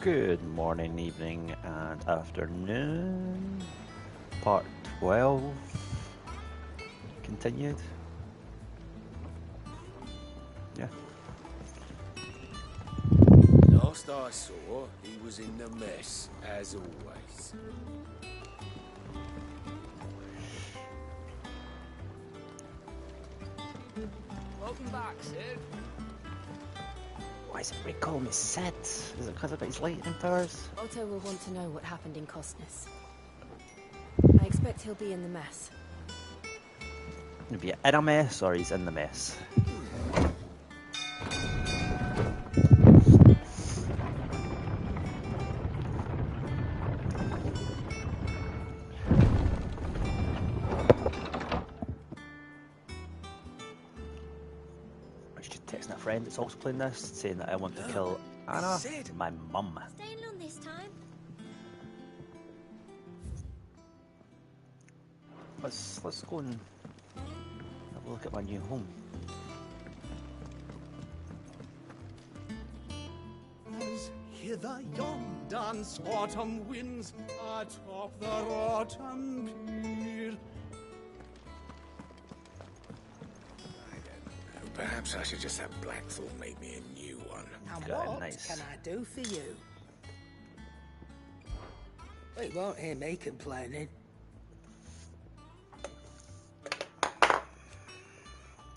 Good morning, evening, and afternoon. Part 12 continued. Yeah. Last I saw, he was in the mess, as always. Welcome back, Sid. Why is everybody calling me Sid? Is it because I've got his lightning powers? Otto will want to know what happened in Costness. I expect he'll be in the mess. He'll be in a mess or he's in the mess. I was just texting a friend that's also playing this, saying that I want to kill Anna, my mum. Staying long this time? Let's go and have a look at my new home. As hither yon dance autumn winds atop the rotten pier. Perhaps I should just have Blackthorn make me a new one. And Yeah, what nice. can I do for you? Well, you won't hear me complaining.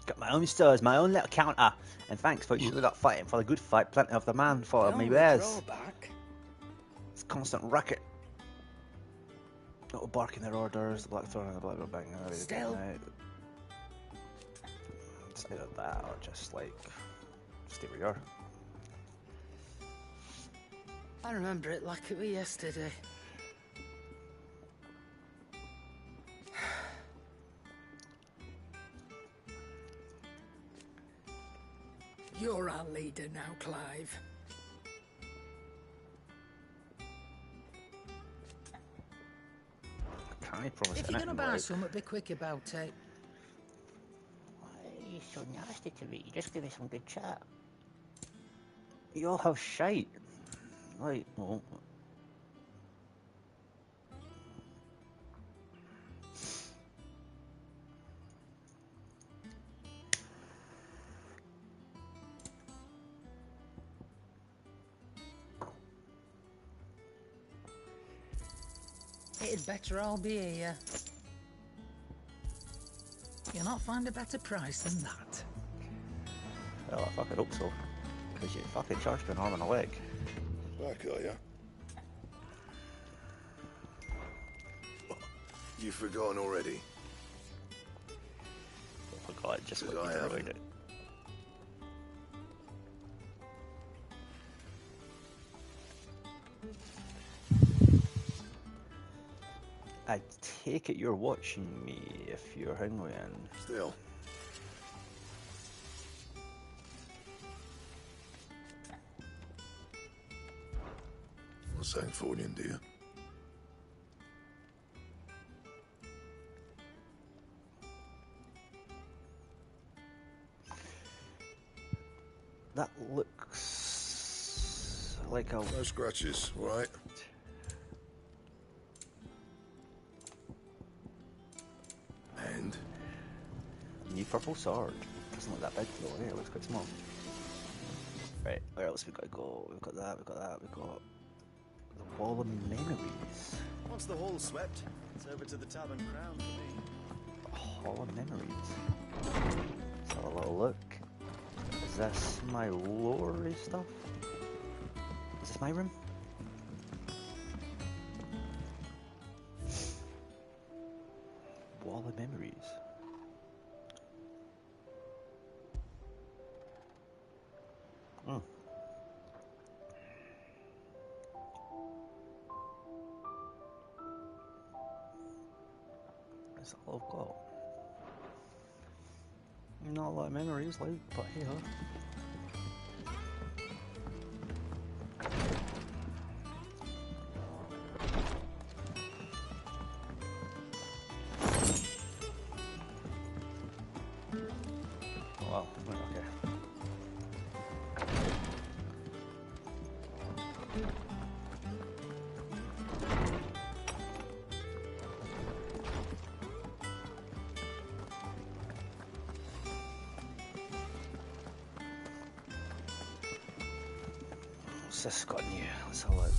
Got my own stores, my own little counter. And thanks for usually not fighting for the good fight, plenty of the man for The me only bears. drawback, It's constant racket. Little barking their orders, the Blackthorn and the Blackbird banging out. Still. It's either that or just like stay where you are. I remember it like it was yesterday. You're our leader now, Clive. Can't I promise If you're anything, gonna buy like, something, be quick about it. why are you so nasty to me? You just give me some good chat. You all have shite. Like, well, It'd better all be here. You'll not find a better price than that. well, I fucking hope so. Because you fucking charged me an arm and a leg. Back, are ya? You've forgotten already. I forgot just what Did you I destroyed haven't? it. I take it you're watching me if you're hungry and Still. Not saying Fordian, do you? that looks like a No scratches, all right? And? new purple sword. Doesn't look that big though, eh? It looks quite small. Right, where else we gotta go? We've got that, we've got that, we've got the Wall of Memories. Once the hall's swept, it's over to the Tavern Crown for me. Hall of Memories. Let's have a little look. Is this my lore stuff? Is this my room? Wall of Memories. Hmm. That's all I've got. Not a lot of memories, like, but hey ho. Wow, okay. What's this got new? Let's have a look.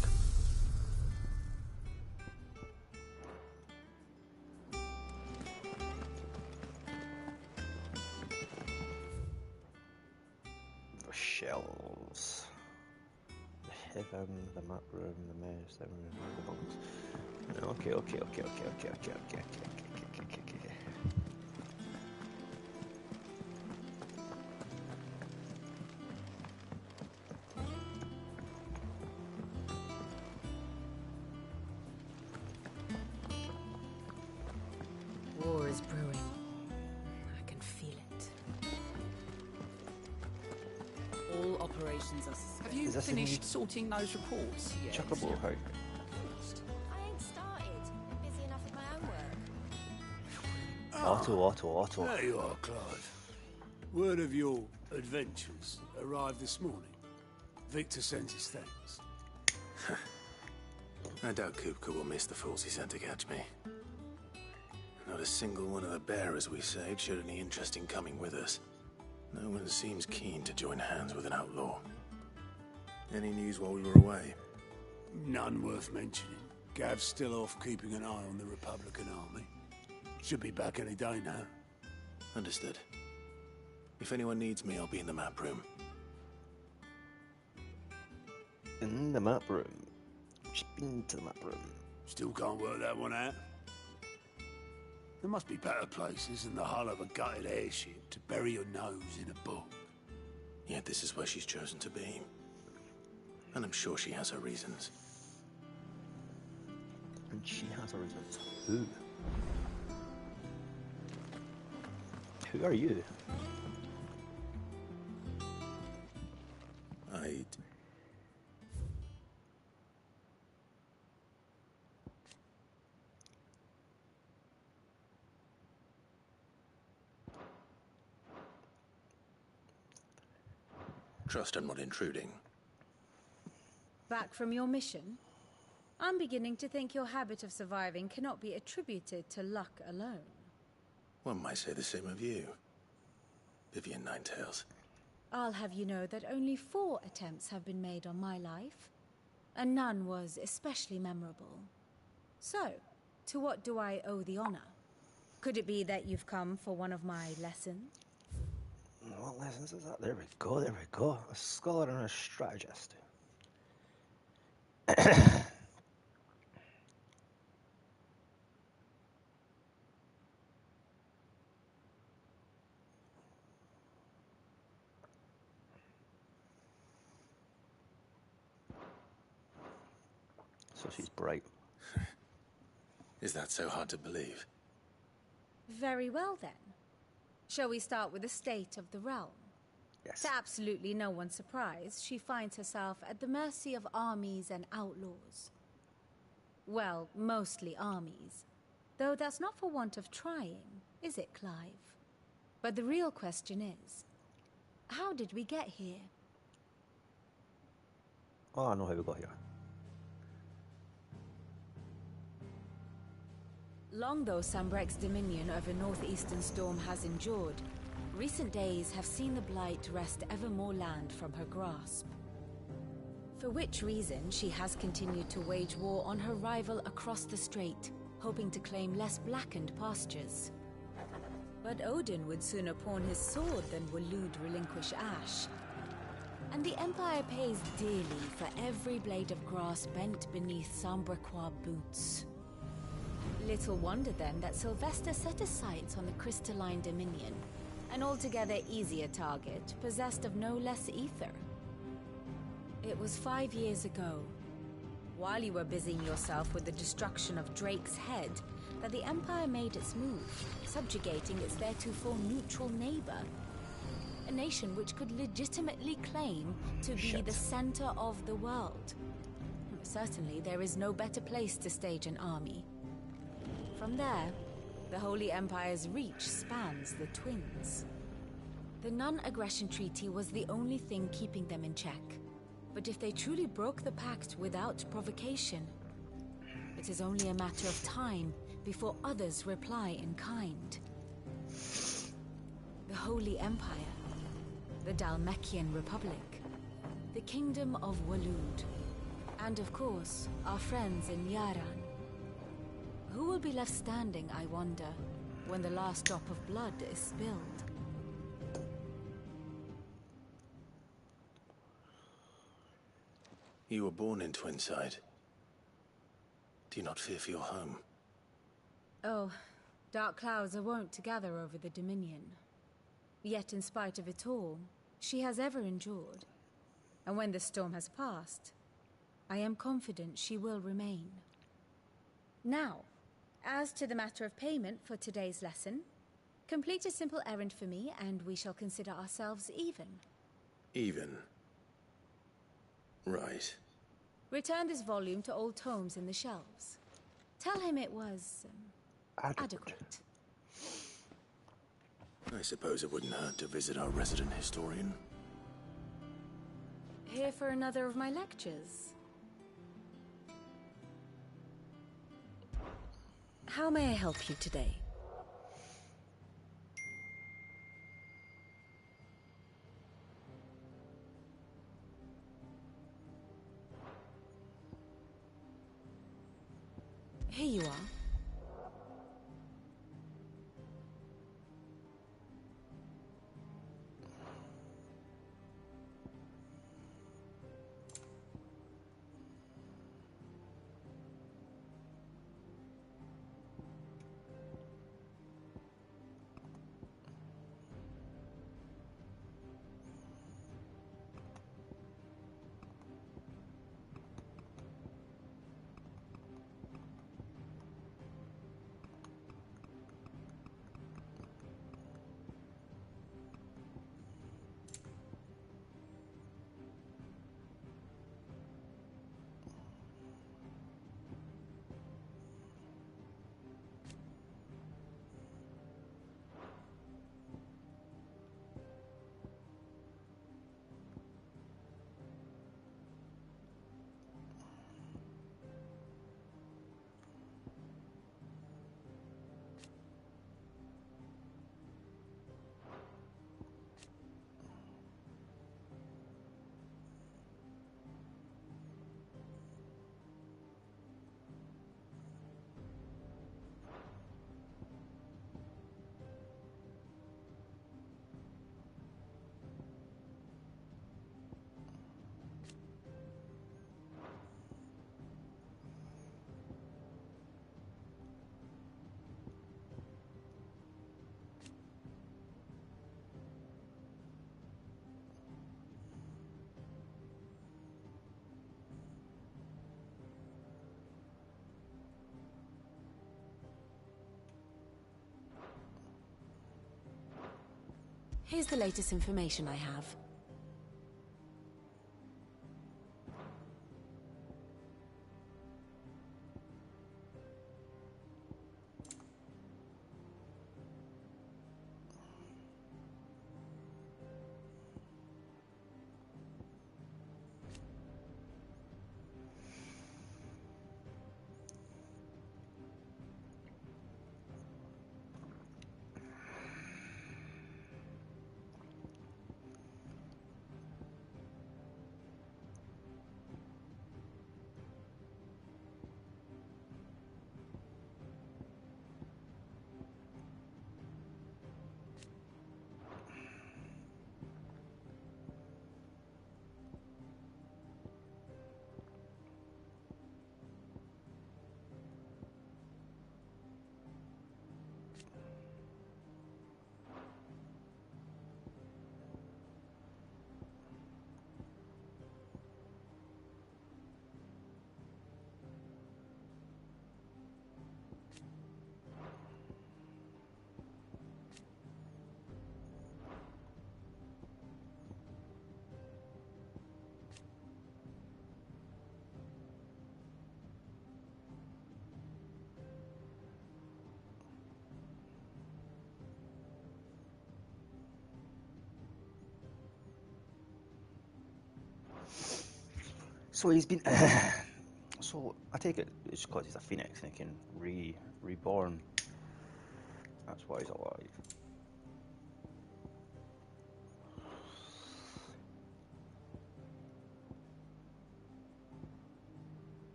The shells. The heaven, the map room, the maze, the box. Okay. War is brewing. I can feel it. All operations are suspended. Have you Is this finished sorting those reports yet? Chuckable, how? I ain't started. I'm busy enough with my own work. Auto. There you are, Clive. Word of your adventures arrived this morning. Victor sends his thanks. I doubt Kupka will miss the fools he sent to catch me. Not a single one of the bearers we saved showed any interest in coming with us. No one seems keen to join hands with an outlaw. Any news while we were away? None worth mentioning. Gav's still off keeping an eye on the Republican army. Should be back any day now. Understood. If anyone needs me, I'll be in the map room. In the map room. Just been to the map room. Still can't work that one out. There must be better places than the hull of a gutted airship to bury your nose in a book. Yet this is where she's chosen to be. And I'm sure she has her reasons. And she has a reason. Who? Who are you? I'd... Trust I'm not intruding. Back from your mission? I'm beginning to think your habit of surviving cannot be attributed to luck alone. One might say the same of you, Vivian Ninetails. I'll have you know that only 4 attempts have been made on my life, and none was especially memorable. So, to what do I owe the honor? Could it be that you've come for one of my lessons? What lessons is that? There we go. A scholar and a strategist. So she's bright. Is that so hard to believe? Very well then. Shall we start with the state of the realm? Yes. To absolutely no one's surprise, she finds herself at the mercy of armies and outlaws. Well, mostly armies. Though that's not for want of trying, is it, Clive? But the real question is, how did we get here? Oh, I know how we got here. Long though Sambrek's dominion over northeastern Storm has endured, recent days have seen the Blight wrest ever more land from her grasp. For which reason she has continued to wage war on her rival across the strait, hoping to claim less blackened pastures. But Odin would sooner pawn his sword than Waloed relinquish Ash. And the Empire pays dearly for every blade of grass bent beneath Sambrequois boots. Little wonder then that Sylvester set his sights on the crystalline dominion, an altogether easier target, possessed of no less ether. It was 5 years ago, while you were busying yourself with the destruction of Drake's head, that the Empire made its move, subjugating its theretofore neutral neighbor. A nation which could legitimately claim to be the center of the world. Certainly there is no better place to stage an army. From there, the Holy Empire's reach spans the Twins. The non-aggression treaty was the only thing keeping them in check. But if they truly broke the pact without provocation, it is only a matter of time before others reply in kind. The Holy Empire, the Dalmekian Republic, the Kingdom of Waloed, and of course, our friends in Yaran. Who will be left standing, I wonder, when the last drop of blood is spilled? You were born in Twinside. Do you not fear for your home? Oh, dark clouds are wont to gather over the Dominion. Yet in spite of it all, she has ever endured. And when the storm has passed, I am confident she will remain. Now, as to the matter of payment for today's lesson, complete a simple errand for me and we shall consider ourselves even. Even? Right. Return this volume to old tomes in the shelves. Tell him it was adequate. I suppose it wouldn't hurt to visit our resident historian. Here for another of my lectures. How may I help you today? Here you are. Here's the latest information I have. So he's been. So I take it it's because he's a phoenix and he can reborn. That's why he's alive.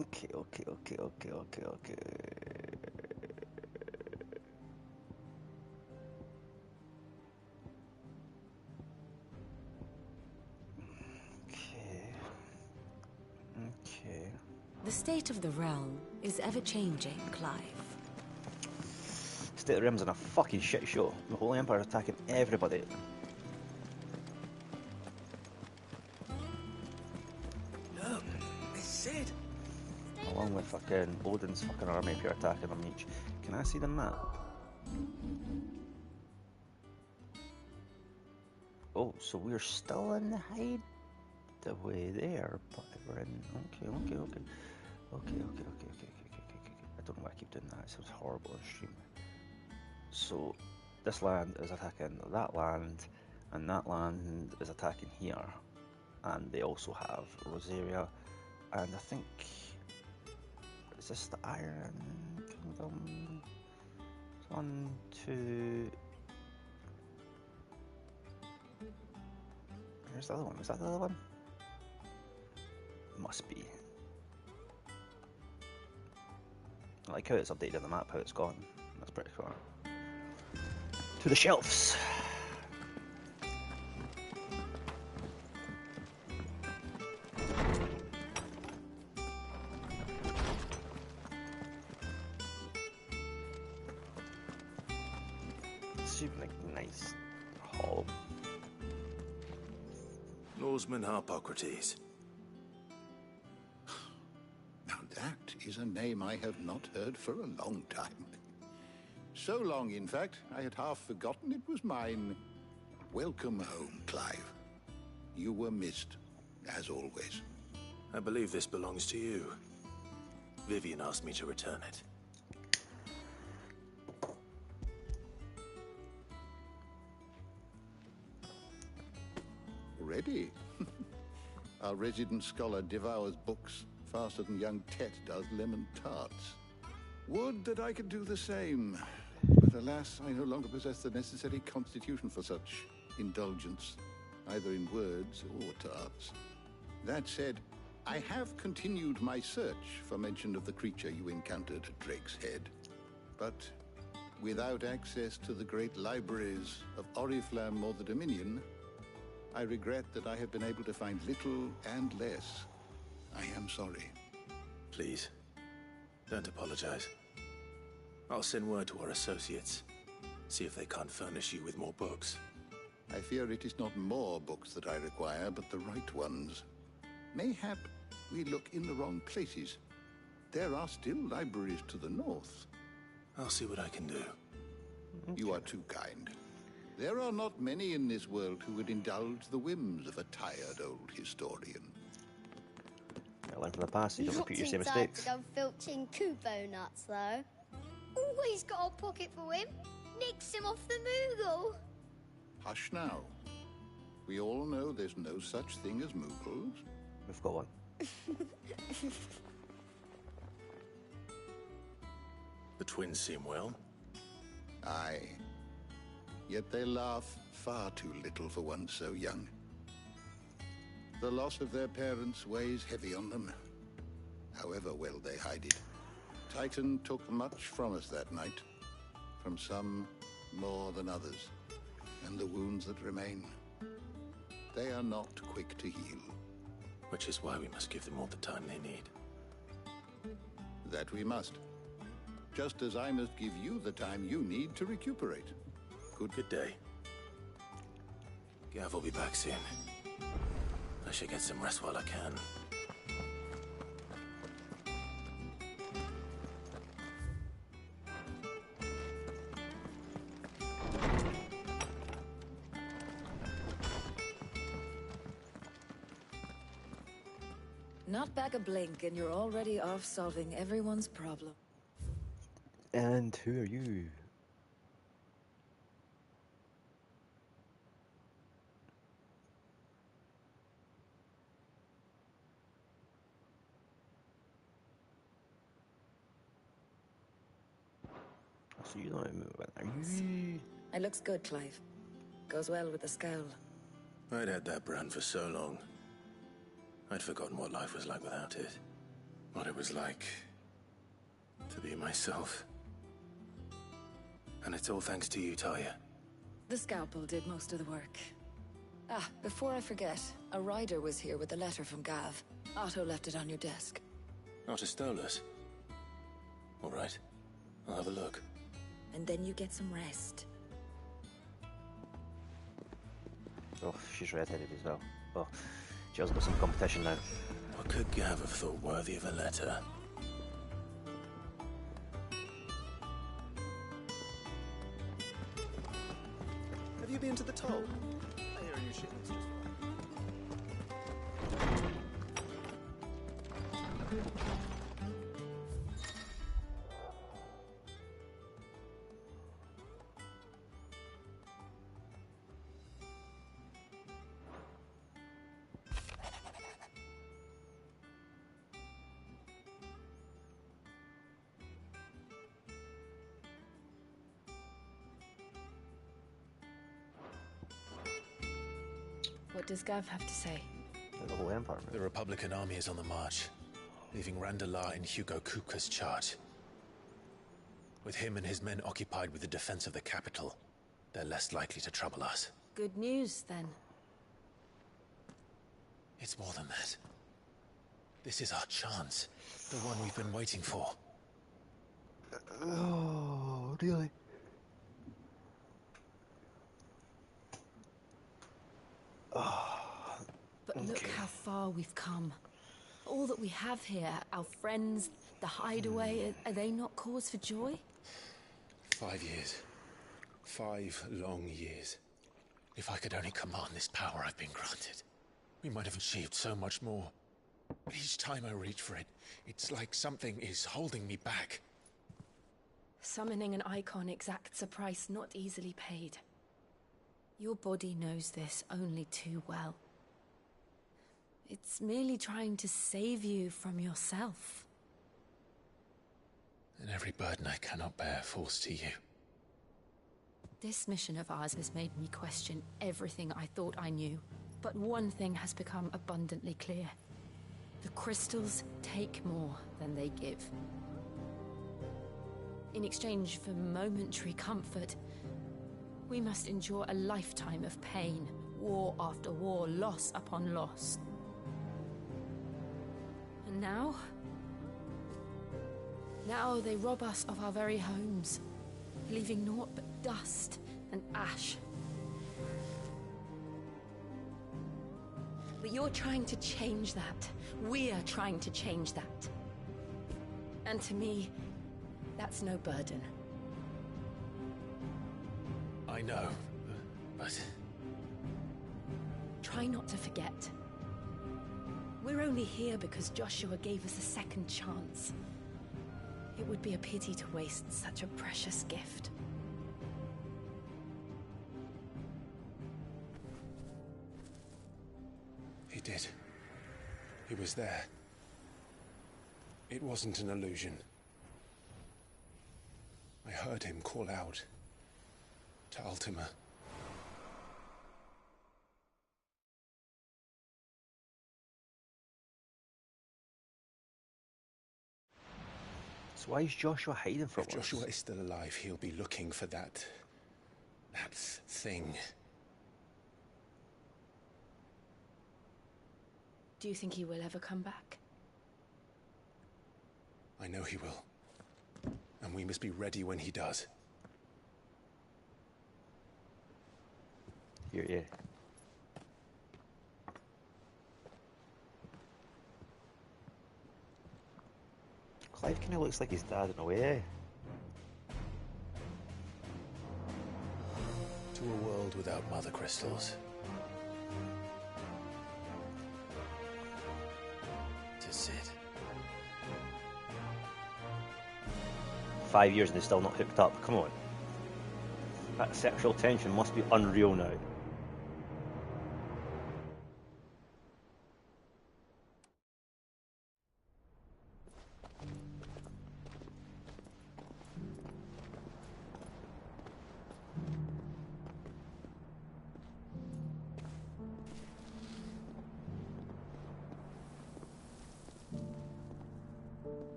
Okay, okay, okay, okay, okay, okay. Okay. Okay. The state of the realm is ever-changing, Clive. State of the Realm's in a fucking shit show. The Holy Empire is attacking everybody. Look, it's Sid. Along with fucking Odin's fucking army if you're attacking them each. Can I see the map? Oh, so we're still in the hideaway there, but we're in. Okay, okay, okay. Okay, okay, okay, okay, okay, okay, okay, okay. I don't know why I keep doing that. It sounds horrible on stream. So, this land is attacking that land, and that land is attacking here. And they also have Rosaria, and I think. Is this the Iron Kingdom? 1, 2. Where's the other one? Is that the other one? Must be. I like how it's updated on the map, how it's gone. That's pretty cool. To the shelves! Super nice hall. Norseman Harpocrates. Now that is a name I have not heard for a long time. So long, in fact, I had half forgotten it was mine. Welcome home, Clive. You were missed, as always. I believe this belongs to you. Vivian asked me to return it. Ready? Our resident scholar devours books faster than young Tet does lemon tarts. Would that I could do the same. But alas, I no longer possess the necessary constitution for such indulgence, either in words or tarts. That said, I have continued my search for mention of the creature you encountered at Drake's Head. But without access to the great libraries of Oriflamme or the Dominion, I regret that I have been able to find little and less. I am sorry. Please, don't apologize. I'll send word to our associates. See if they can't furnish you with more books. I fear it is not more books that I require, but the right ones. Mayhap we look in the wrong places. There are still libraries to the north. I'll see what I can do. You are too kind. There are not many in this world who would indulge the whims of a tired old historian. I learn from the past, so you don't repeat your same Not too tired mistakes. to go filching Kubo nuts, though. Always got a pocket for him. Nicks him off the Moogle. Hush now. We all know there's no such thing as Moogles. We've got one. The twins seem well. Aye. Yet they laugh far too little for one so young. The loss of their parents weighs heavy on them, however well they hide it. Titan took much from us that night, from some more than others, and the wounds that remain, they are not quick to heal. Which is why we must give them all the time they need. That we must. Just as I must give you the time you need to recuperate. Good day. Gav will be back soon. I should get some rest while I can. Not back a blink and you're already off solving everyone's problem. And who are you? So you don't even are you? It looks good, Clive. Goes well with the scowl. I'd had that brand for so long. I'd forgotten what life was like without it. what it was like to be myself. And it's all thanks to you, Talia. The scalpel did most of the work. Ah, before I forget, a rider was here with a letter from Gav. Otto left it on your desk. Otto stole us. All right, I'll have a look. And then you get some rest. Oh, she's red-headed as well. Oh, Jill's got some competition now. What could Gav have thought worthy of a letter? Have you been to the toll? I hear a new shipment's just What does Gav have to say? The whole empire. The Republican army is on the march, leaving Randalar in Hugo Kuka's charge. With him and his men occupied with the defense of the capital, they're less likely to trouble us. Good news, then. It's more than that. This is our chance. The one we've been waiting for. Oh, really? But look how far we've come. All that we have here, our friends, the hideaway, are they not cause for joy? 5 years. 5 long years. If I could only command this power I've been granted, we might have achieved so much more. But each time I reach for it, it's like something is holding me back. Summoning an icon exacts a price not easily paid. Your body knows this only too well. It's merely trying to save you from yourself. And every burden I cannot bear falls to you. This mission of ours has made me question everything I thought I knew. But one thing has become abundantly clear. The crystals take more than they give. In exchange for momentary comfort, we must endure a lifetime of pain, war after war, loss upon loss. And now? Now they rob us of our very homes, leaving naught but dust and ash. But you're trying to change that. We're trying to change that. And to me, that's no burden. I know, but... Try not to forget. We're only here because Joshua gave us a second chance. It would be a pity to waste such a precious gift. He did. He was there. It wasn't an illusion. I heard him call out to Ultima. So why is Joshua hiding from If us? Joshua is still alive, he'll be looking for that thing. Do you think he will ever come back? I know he will. And we must be ready when he does. Here, yeah. Clive kind of looks like his dad in a way. To a world without mother crystals. To Sid. 5 years and they're still not hooked up. Come on. That sexual tension must be unreal now.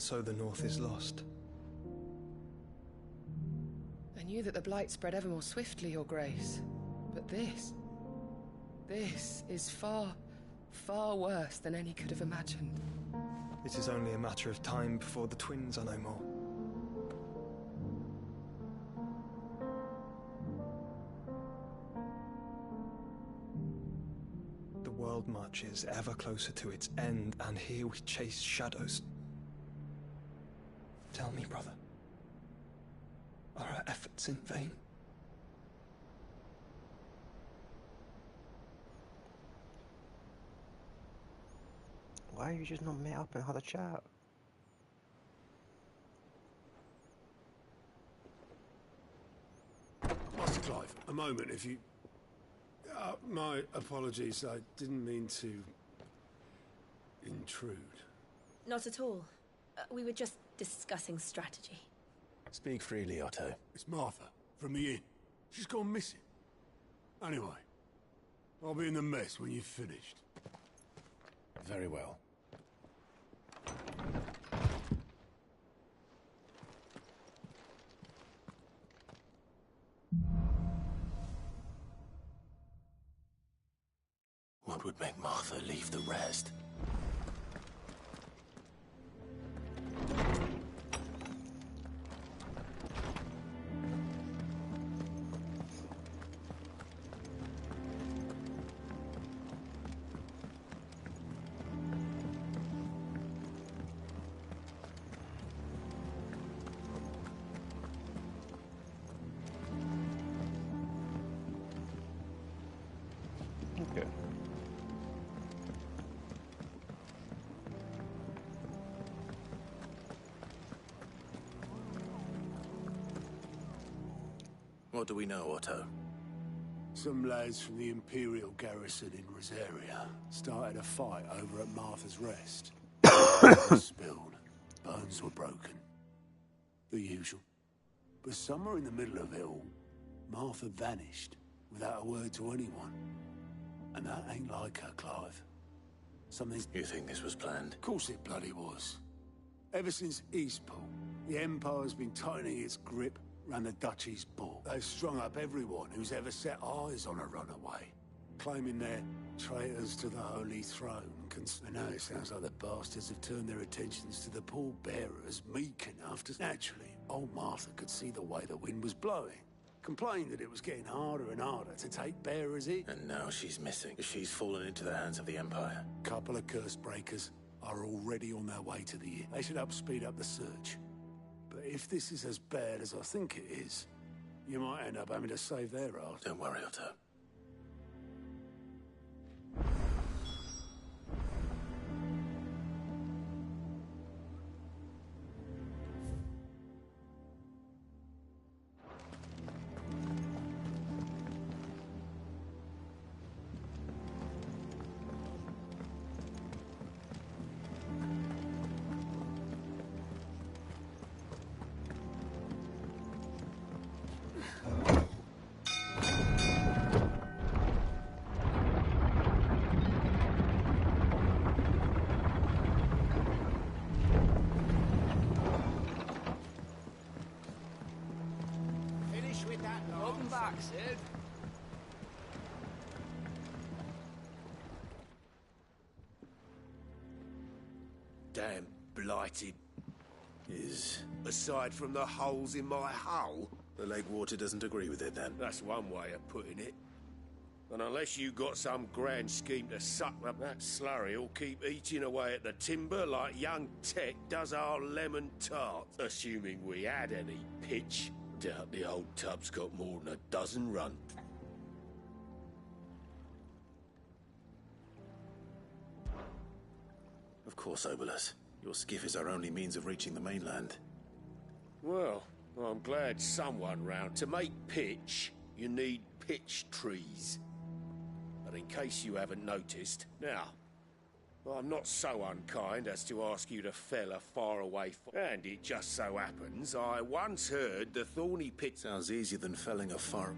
And so the North is lost. I knew that the Blight spread ever more swiftly, Your Grace. But this is far, far worse than any could have imagined. It is only a matter of time before the twins are no more. The world marches ever closer to its end, and here we chase shadows. Tell me, brother, are our efforts in vain? Why have you just not met up and had a chat? Master Clive, a moment, if you... my apologies, I didn't mean to... intrude. Not at all. We were just discussing strategy. Speak freely, Otto. It's Martha, from the inn. She's gone missing. Anyway, I'll be in the mess when you've finished. Very well. What would make Martha leave the rest? Okay. What do we know, Otto? Some lads from the Imperial garrison in Rosaria started a fight over at Martha's Rest. Blood was spilled. Bones were broken. The usual. But somewhere in the middle of it all, Martha vanished without a word to anyone. And that ain't like her, Clive. Something's... You think this was planned? Of course it bloody was. Ever since Eastpool, the Empire's been tightening its grip around the Duchy's bull. They've strung up everyone who's ever set eyes on a runaway, claiming they're traitors to the Holy Throne. And now it sounds like the bastards have turned their attentions to the pallbearers meek enough to... Naturally, old Martha could see the way the wind was blowing. Complained that it was getting harder and harder to take bearers in. And now she's missing. She's fallen into the hands of the Empire. Couple of curse breakers are already on their way to the inn. They should help speed up the search. But if this is as bad as I think it is, you might end up having to save their ass. Don't worry, Otto. Welcome back, Sid. Damn blighted. Is... Aside from the holes in my hull? The lake water doesn't agree with it, then? That's one way of putting it. And unless you got some grand scheme to suck up that slurry, will keep eating away at the timber like young Tech does our lemon tart. Assuming we had any pitch. Doubt the old tub's got more than a dozen run. Of course, Obolus. Your skiff is our only means of reaching the mainland. Well, I'm glad someone round. To make pitch, you need pitch trees. But in case you haven't noticed, now, I'm not so unkind as to ask you to fell a faraway and it just so happens I once heard the thorny pit... Sounds easier than felling a far...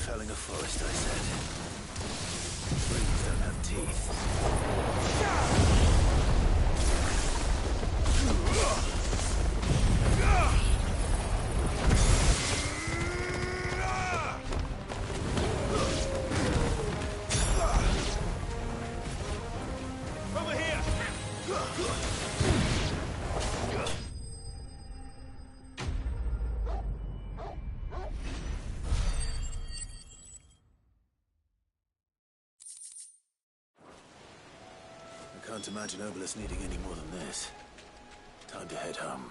felling a forest, I said. Trees don't have teeth. Over here! I can't imagine Obelisk needing any more than this. Time to head home.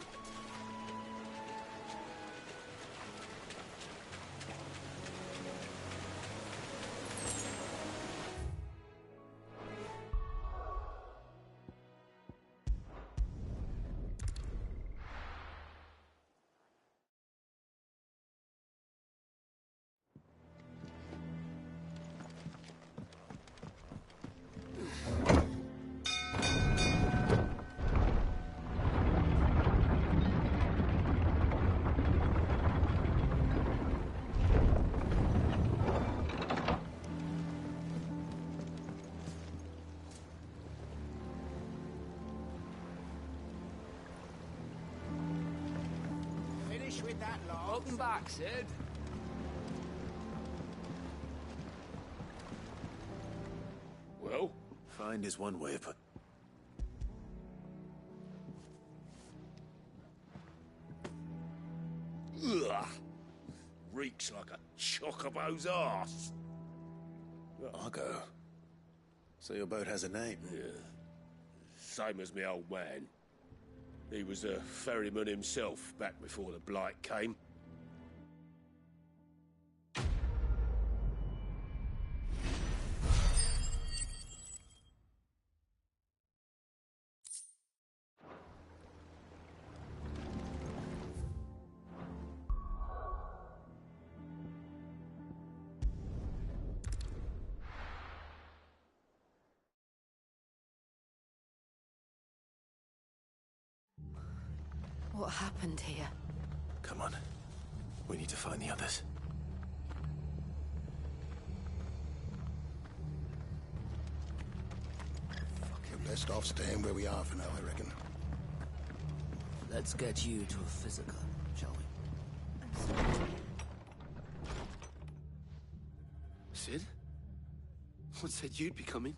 With that lot. Welcome back, Sid. Well? Find is one way of put... Ugh! Reeks like a chocobo's arse. Argo. So your boat has a name? Yeah. Same as me old man. He was a ferryman himself back before the Blight came. What happened here? Come on. We need to find the others. Fucking best off staying where we are for now, I reckon. Let's get you to a physical, shall we? Sid? What said you'd be coming?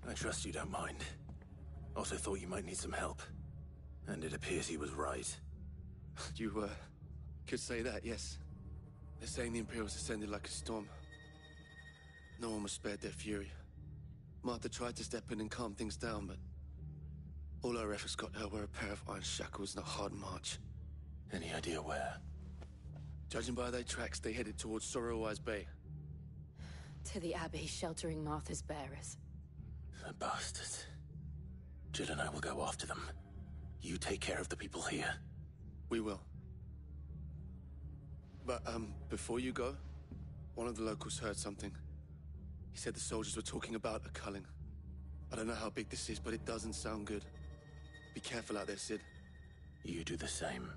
I trust you don't mind. Also thought you might need some help. And it appears he was right. You, could say that, yes. They're saying the Imperials ascended like a storm. No one was spared their fury. Martha tried to step in and calm things down, but all our efforts got her were a pair of iron shackles and a hard march. Any idea where? Judging by their tracks, they headed towards Sorrowwise Bay. To the Abbey, sheltering Martha's bearers. The bastards. Jill and I will go after them. You take care of the people here. We will. But, before you go, one of the locals heard something. He said the soldiers were talking about a culling. I don't know how big this is, but it doesn't sound good. Be careful out there, Sid. You do the same.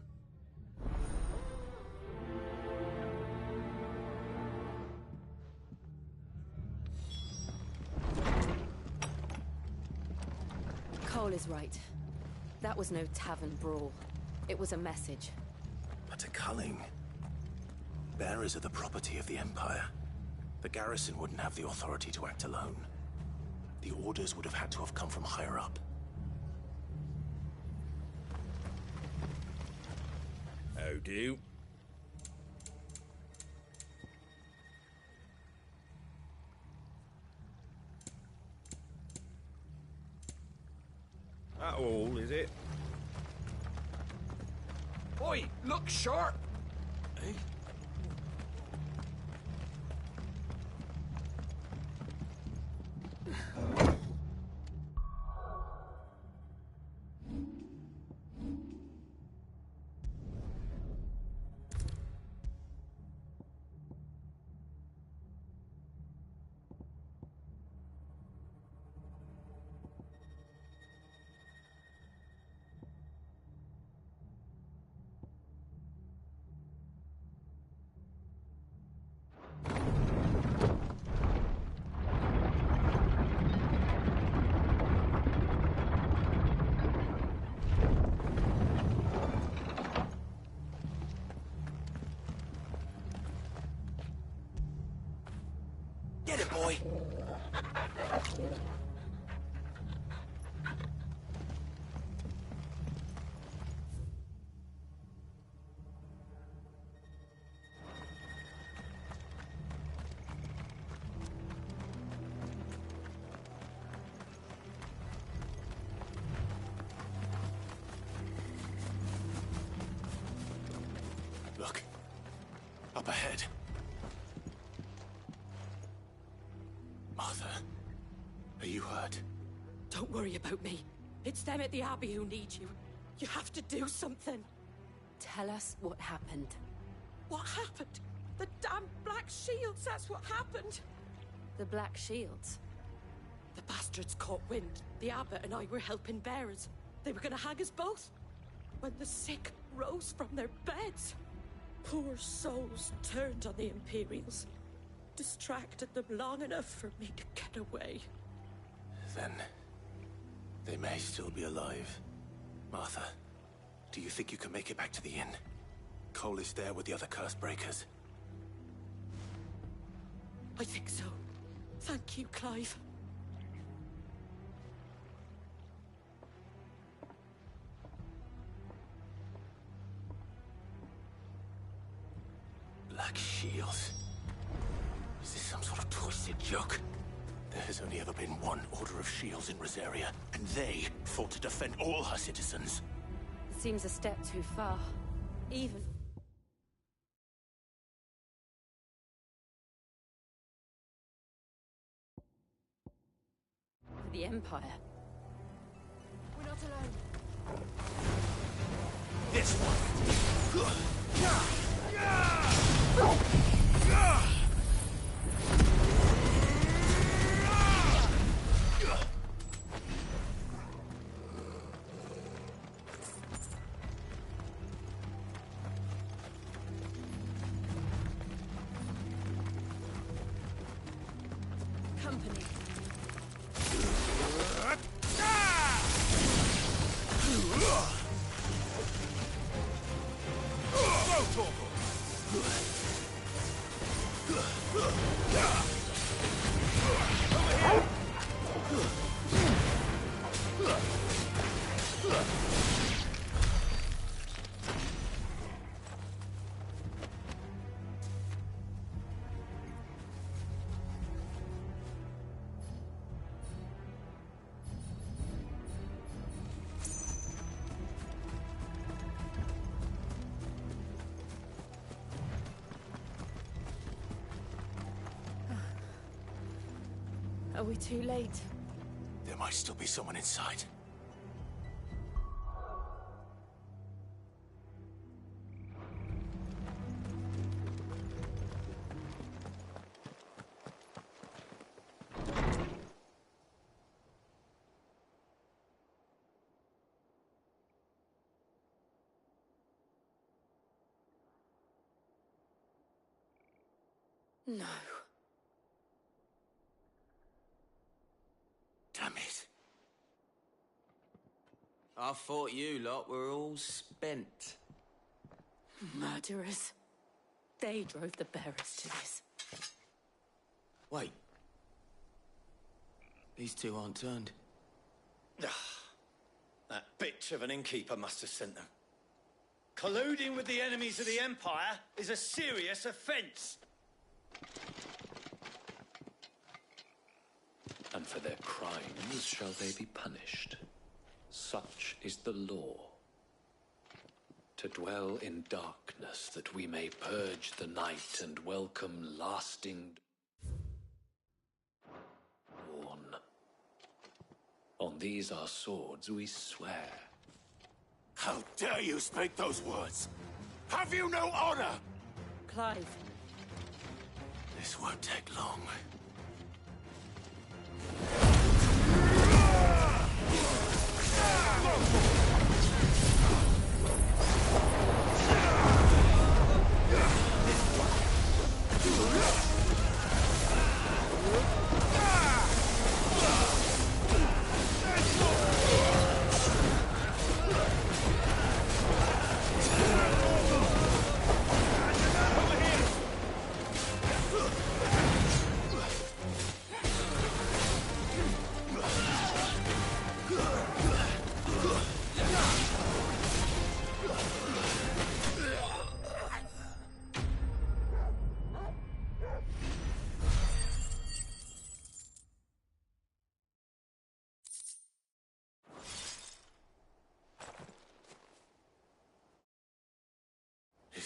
Cole is right. That was no tavern brawl. It was a message. But a culling. Bearers are the property of the Empire. The garrison wouldn't have the authority to act alone. The orders would have had to have come from higher up. How do? That all, is it? Oi, look sharp! Eh? Get it, boy. Look. Up ahead. Martha, are you hurt? Don't worry about me. It's them at the Abbey who need you. You have to do something. Tell us what happened. What happened? The damn Black Shields, that's what happened. The Black Shields? The bastards caught wind. The Abbot and I were helping bearers. They were gonna hang us both. When the sick rose from their beds, poor souls turned on the Imperials. Distracted them long enough for me to get away. Then they may still be alive. Martha, do you think you can make it back to the inn? Cole is there with the other curse breakers. I think so. Thank you, Clive. Black Shields? Is this some sort of twisted joke? There has only ever been one Order of Shields in Rosaria, and they fought to defend all her citizens. It seems a step too far. Even... for the Empire. We're not alone. This one! Company. Are we too late? There might still be someone inside. No. Damn it. I thought you lot were all spent. Murderers. They drove the bearers to this. Wait. These two aren't turned. That bitch of an innkeeper must have sent them. Colluding with the enemies of the Empire is a serious offence. And for their crimes shall they be punished. Such is the law. To dwell in darkness, that we may purge the night and welcome lasting dawn. On these our swords we swear. How dare you speak those words? Have you no honor? Clive. This won't take long.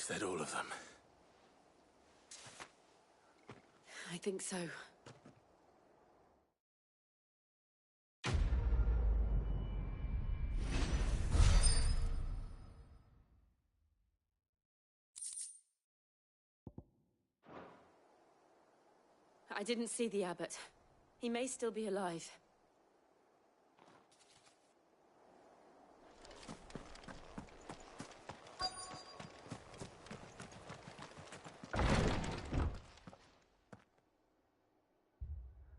Is that all of them? I think so. I didn't see the abbot. He may still be alive.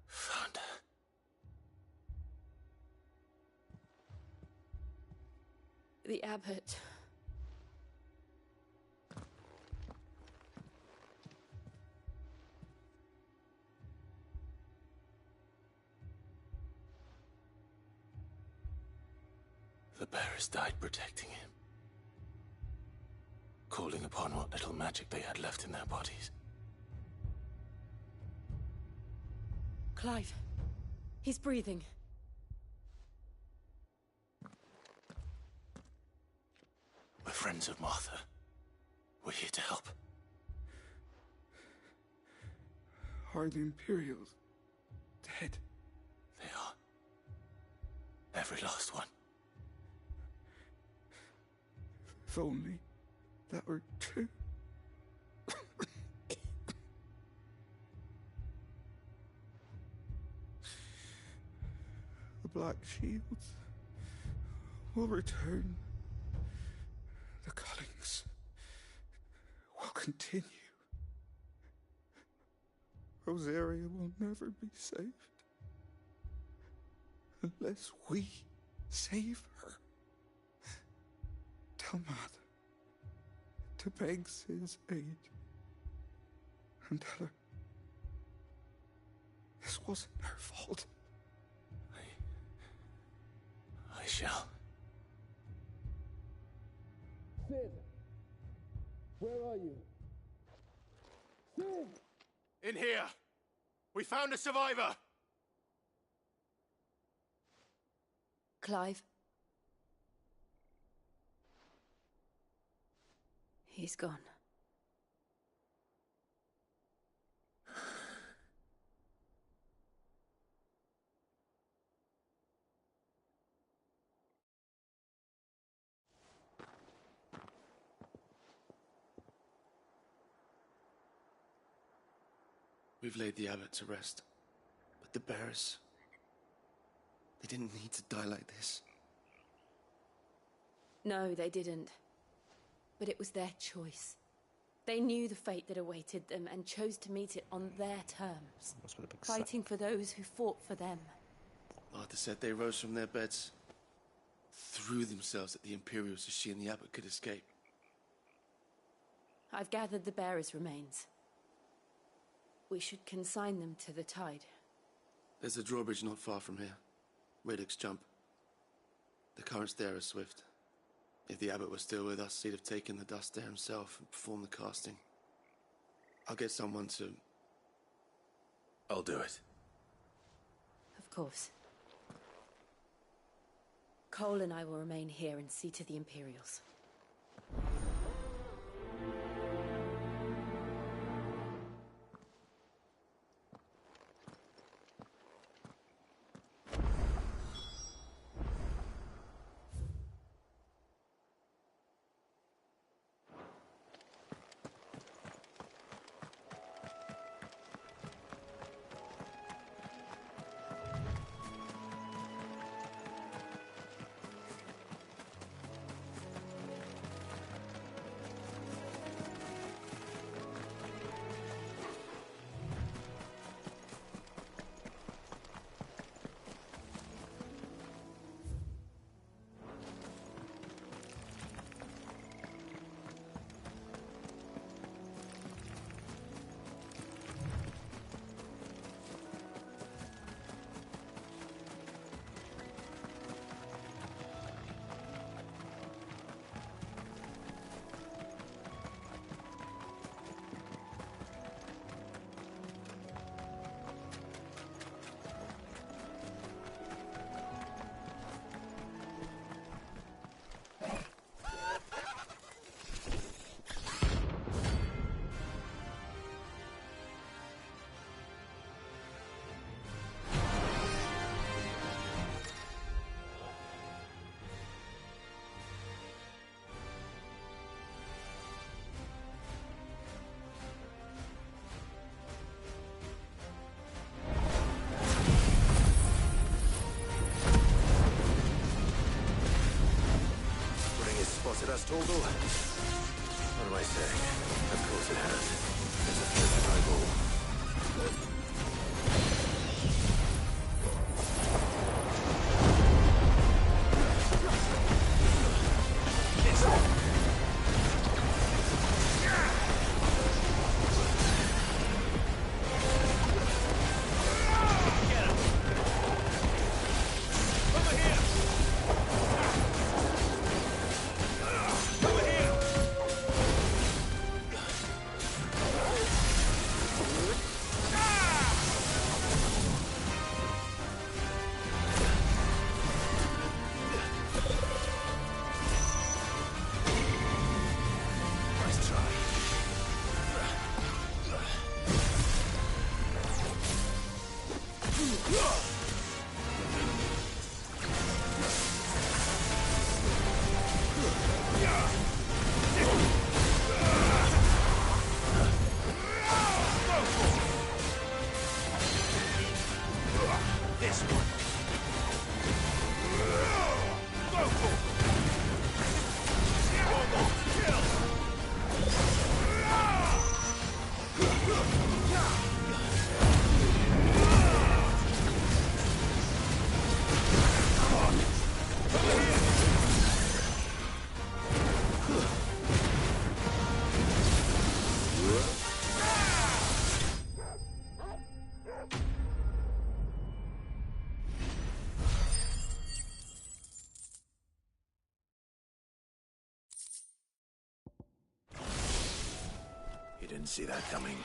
Found her. The abbot. The bearers died protecting him. Calling upon what little magic they had left in their bodies. Clive. He's breathing. We're friends of Martha. We're here to help. Are the Imperials dead? They are. Every last one. If only that were true. The Black Shields will return. The Cullings will continue. Rosaria will never be saved unless we save her. Tell Mother to beg Sid's aid and tell her this wasn't her fault. I shall. Sid! Where are you? Sid! In here! We found a survivor! Clive. He's gone. We've laid the abbot to rest. But the bearers... they didn't need to die like this. No, they didn't. But it was their choice. They knew the fate that awaited them and chose to meet it on their terms. Fighting for those who fought for them. Martha said they rose from their beds, threw themselves at the Imperials so she and the abbot could escape. I've gathered the bearers' remains. We should consign them to the tide. There's a drawbridge not far from here. Radix Jump. The currents there are swift. If the abbot was still with us, he'd have taken the dust there himself and performed the casting. I'll get someone to... I'll do it. Of course. Cole and I will remain here and see to the Imperials. exhausted us, Torgal? What am I saying? Of course it has. It's a perfect eyeball. You didn't see that coming.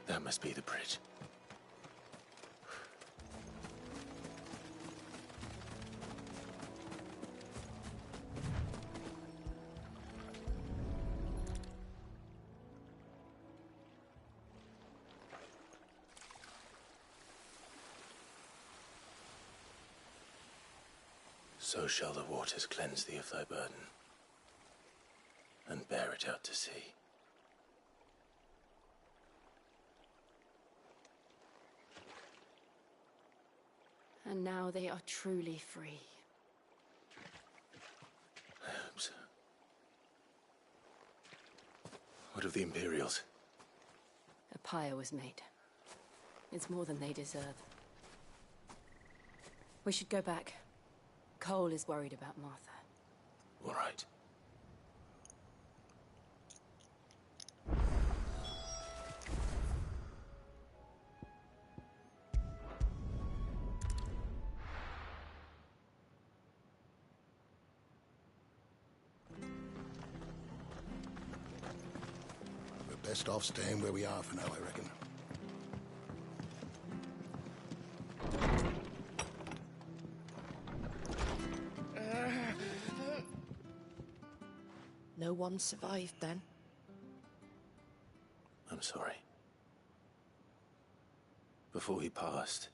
That must be the bridge. So shall the waters cleanse thee of thy burden, and bear it out to sea. And now they are truly free. I hope so. What of the Imperials? A pyre was made. It's more than they deserve. We should go back. Cole is worried about Martha. All right. We're best off staying where we are for now, I reckon. No one survived then? I'm sorry. Before he passed,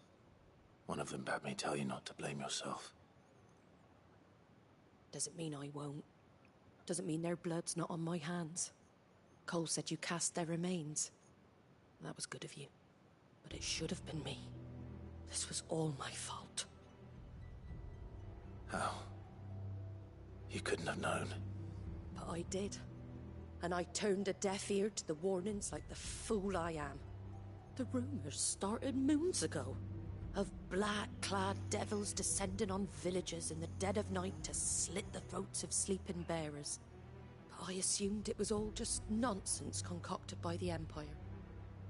one of them bade me tell you not to blame yourself. Doesn't mean I won't. Doesn't mean their blood's not on my hands. Cole said you cast their remains. That was good of you. But it should have been me. This was all my fault. How? You couldn't have known. But I did. And I turned a deaf ear to the warnings like the fool I am. The rumors started moons ago. Of black-clad devils descending on villages in the dead of night to slit the throats of sleeping bearers. But I assumed it was all just nonsense concocted by the Empire.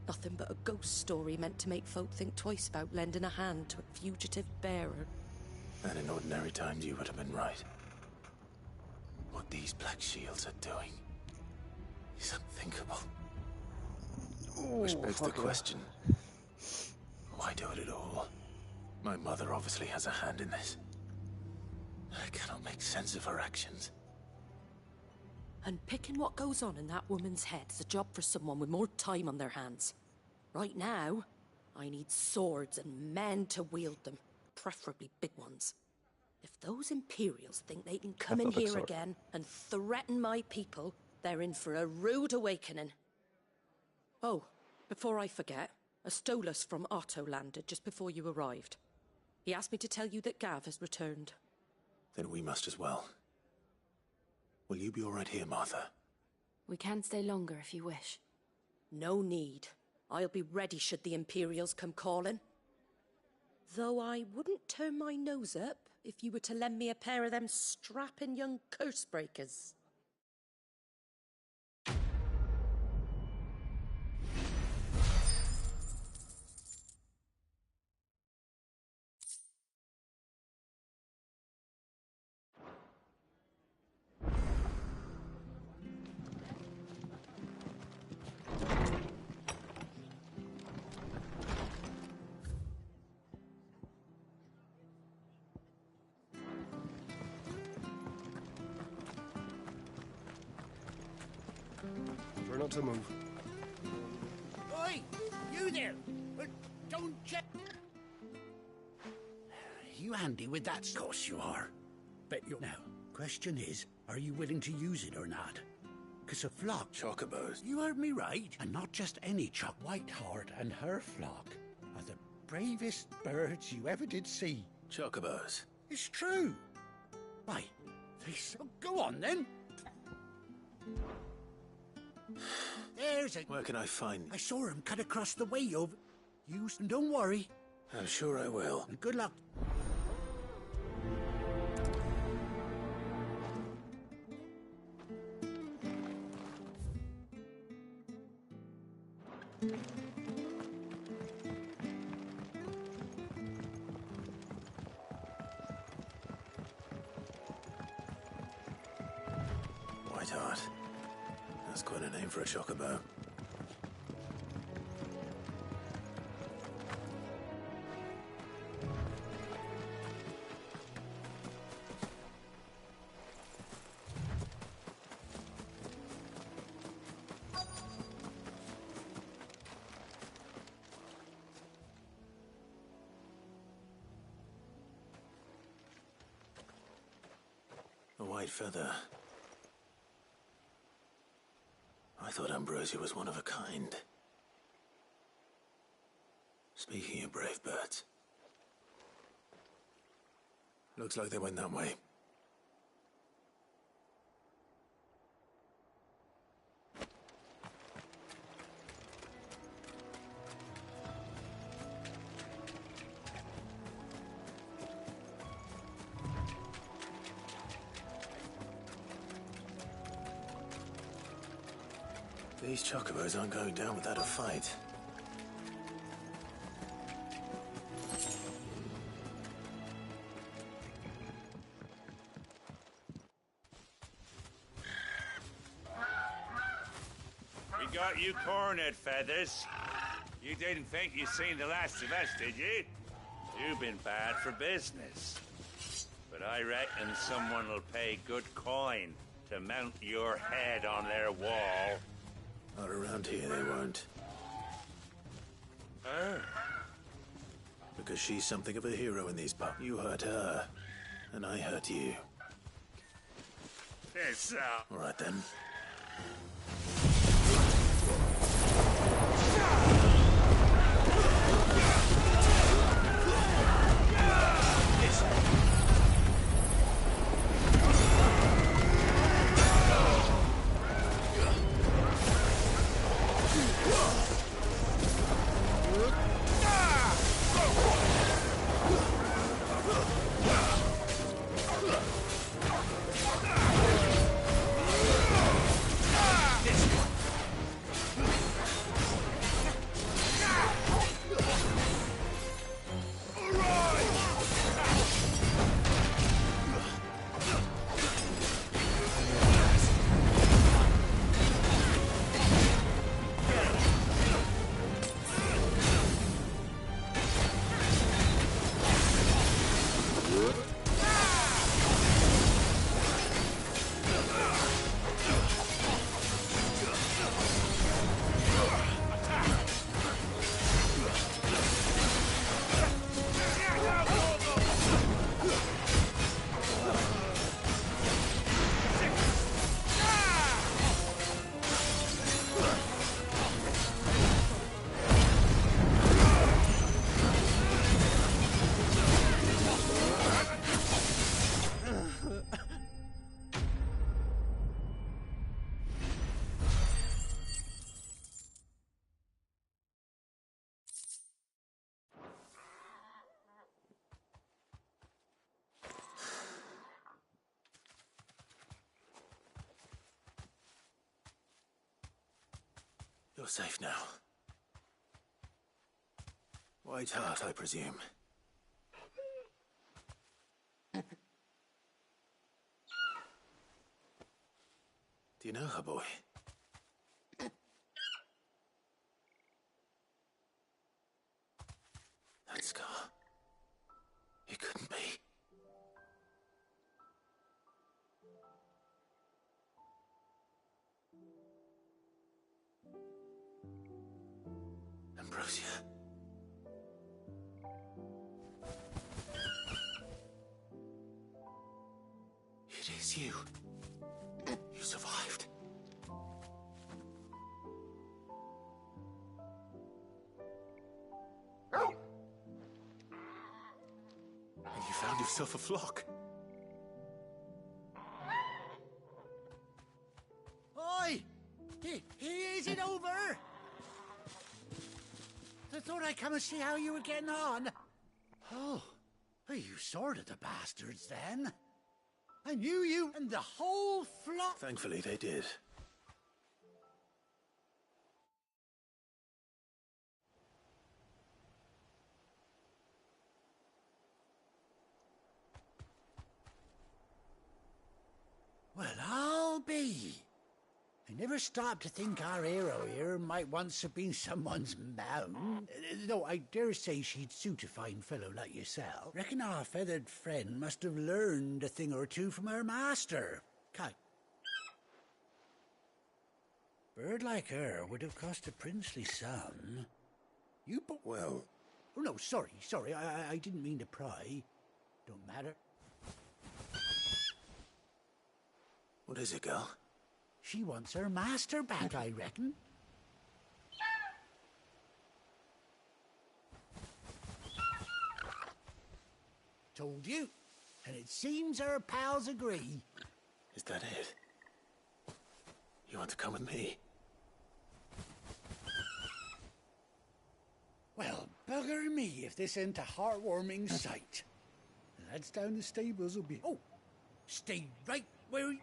Nothing but a ghost story meant to make folk think twice about lending a hand to a fugitive bearer. And in ordinary times you would have been right. What these Black Shields are doing is unthinkable. Which begs the question, why do it at all? My mother obviously has a hand in this. I cannot make sense of her actions. And picking what goes on in that woman's head is a job for someone with more time on their hands. Right now, I need swords and men to wield them, preferably big ones. If those Imperials think they can come in Catholic here sword. again and threaten my people, they're in for a rude awakening. Oh, before I forget, a Stolas from Otto landed just before you arrived. He asked me to tell you that Gav has returned. Then we must as well. Will you be all right here, Martha? We can stay longer if you wish. No need. I'll be ready should the Imperials come calling. Though I wouldn't turn my nose up if you were to lend me a pair of them strapping young curse breakers. Try not to move. Oi! You there! Don't check. You handy with that? Of course you are. Bet you now. Question is, are you willing to use it or not? 'Cause a flock... Chocobos. You heard me right. And not just any choc. Whiteheart and her flock are the bravest birds you ever did see. Chocobos. It's true. Why? Go on then. There's a... Where can I find... I saw him cut across the way over... Use them, don't worry. I'm sure I will. And good luck. Whiteheart. That's quite a name for a chocobo. A white feather. I thought Ambrosia was one of a kind. Speaking of brave birds. Looks like they went that way. These chocobos aren't going down without a fight. We got you cornered, Feathers. You didn't think you'd seen the last of us, did you? You've been bad for business. But I reckon someone will pay good coin to mount your head on their wall. Not around here, they won't. Oh. Because she's something of a hero in these parts. You hurt her, and I hurt you. Piss out. All right, then. This You're safe now. White Hart, I presume. Do you know her, boy? That scar. It couldn't be. Ambrosia. It is you. You survived. And you found yourself a flock. Oi! Is it over? I thought I'd come and see how you were getting on. Oh, well, you sorted the bastards then. I knew you and the whole flock. Thankfully, they did. Well, I'll be. I never stopped to think our hero here might once have been someone's mount. Though I dare say she'd suit a fine fellow like yourself. Reckon our feathered friend must have learned a thing or two from her master. Kite. Bird like her would have cost a princely sum. You well... Oh, no, sorry, I didn't mean to pry. Don't matter. What is it, girl? She wants her master back, I reckon. Told you. And it seems her pals agree. Is that it? You want to come with me? Well, bugger me if this ain't a heartwarming sight. The lads down the stables will be... Oh, stay right where you...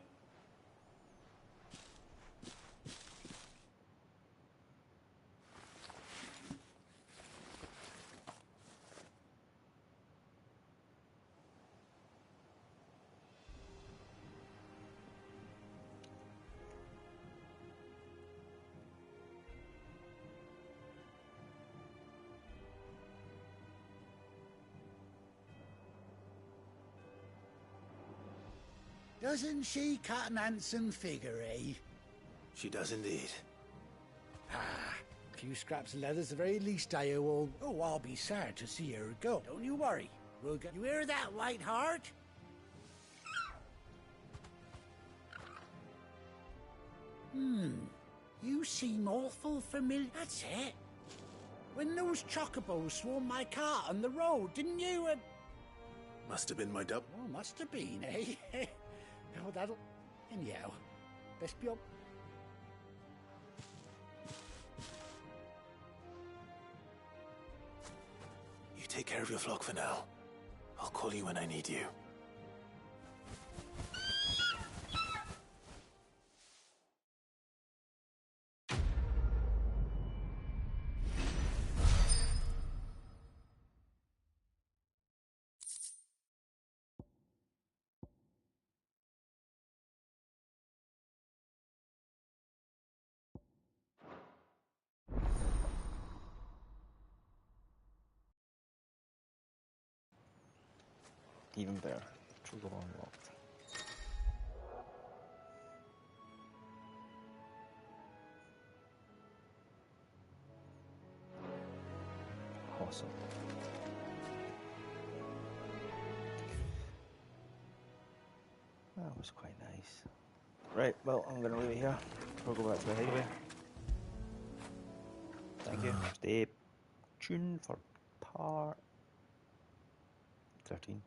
Doesn't she cut an handsome figure, eh? She does indeed. Ah, a few scraps of leather's the very least I owe. Oh, I'll be sad to see her go. Don't you worry. We'll get... You hear that, White Hart? You seem awful familiar. That's it. When those chocobos swarmed my cart on the road, didn't you? Must have been my dub. Oh, must have been, eh? Oh, that'll... Anyhow, best be on... You take care of your flock for now. I'll call you when I need you. Even better. Trigger unlocked. Awesome. That was quite nice. Right, well, I'm going to leave it here. We'll go back to the highway. Thank you. Stay tuned for part 13.